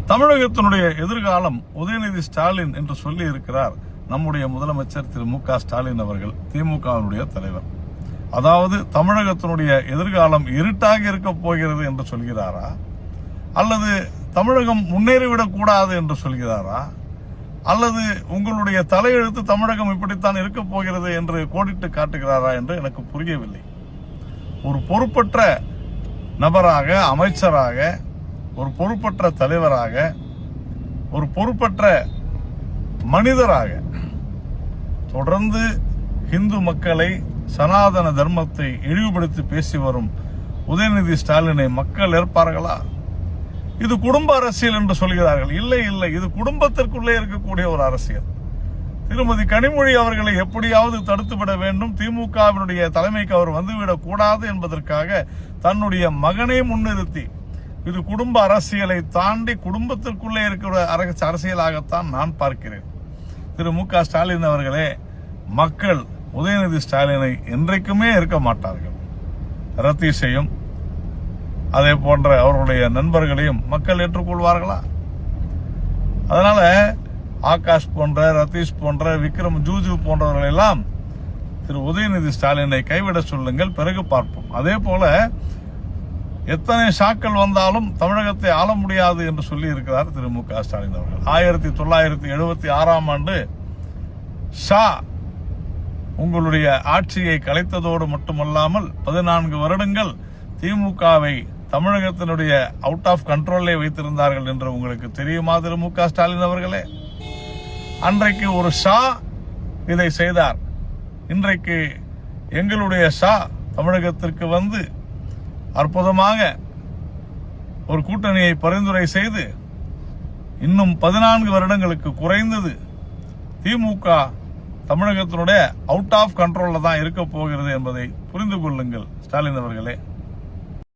தமிழகத்தினுடைய எதிர்காலம் உதயநிதி ஸ்டாலின் என்று சொல்லி இருக்கிறார் நம்முடைய முதலமைச்சர் திரு மு க ஸ்டாலின் அவர்கள், திமுகவினுடைய தலைவர். அதாவது தமிழகத்தினுடைய எதிர்காலம் இருட்டாக இருக்க போகிறது என்று சொல்கிறாரா, அல்லது தமிழகம் முன்னேறிவிடக் கூடாது என்று சொல்கிறாரா, அல்லது உங்களுடைய தலையெழுத்து தமிழகம் இப்படித்தான் இருக்க போகிறது என்று கோடிட்டு காட்டுகிறாரா என்று எனக்கு புரியவில்லை. ஒரு பொறுப்பற்ற நபராக, அமைச்சராக, ஒரு பொறுப்பற்ற தலைவராக, ஒரு பொறுப்பற்ற மனிதராக தொடர்ந்து இந்து மக்களை, சனாதன தர்மத்தை இழிவுபடுத்தி பேசி வரும் உதயநிதி ஸ்டாலினை மக்கள் ஏற்பார்களா? இது குடும்ப அரசியல் என்று சொல்கிறார்கள். இல்லை இல்லை, இது குடும்பத்திற்குள்ளே இருக்கக்கூடிய ஒரு அரசியல். திருமதி கனிமொழி அவர்களை எப்படியாவது தடுத்துவிட வேண்டும், திமுகவினுடைய தலைமைக்கு அவர் வந்துவிடக் கூடாது என்பதற்காக தன்னுடைய மகனை முன்னிறுத்தி, இது குடும்ப அரசியலை தாண்டி குடும்பத்திற்குள்ளே இருக்கிற அரசியலாகத்தான் நான் பார்க்கிறேன். திரு மு க ஸ்டாலின் அவர்களே, மக்கள் உதயநிதி ஸ்டாலினை என்றைக்குமே இருக்க மாட்டார்கள். ரத்தீஷையும் அதே போன்ற அவர்களுடைய நண்பர்களையும் மக்கள் ஏற்றுக்கொள்வார்களா? அதனால ஆகாஷ் போன்ற, ரத்தீஷ் போன்ற, விக்ரம் ஜூஜு போன்றவர்கள் எல்லாம் திரு உதயநிதி ஸ்டாலினை கைவிட சொல்லுங்கள், பிறகு பார்ப்போம். அதே போல எத்தனை ஷாக்கள் வந்தாலும் தமிழகத்தை ஆள முடியாது என்று சொல்லி இருக்கிறார் திரு மு க ஸ்டாலின் அவர்கள். 1976ஆம் ஆண்டு ஷா உங்களுடைய ஆட்சியை கலைத்ததோடு மட்டுமல்லாமல் 14 வருடங்கள் திமுகவை தமிழகத்தினுடைய அவுட் ஆஃப் கண்ட்ரோலே வைத்திருந்தார்கள் என்று உங்களுக்கு தெரியுமா திரு மு க ஸ்டாலின் அவர்களே? அன்றைக்கு ஒரு ஷா இதை செய்தார். இன்றைக்கு எங்களுடைய ஷா தமிழகத்திற்கு வந்து அற்புதமாக ஒரு கூட்டணியை பரிந்துரை செய்து இன்னும் 14 வருடங்களுக்கு குறைந்தது திமுக தமிழகத்தினுடைய அவுட் ஆஃப் கண்ட்ரோல்ல தான் இருக்க போகிறது என்பதை புரிந்து கொள்ளுங்கள் ஸ்டாலின் அவர்களே.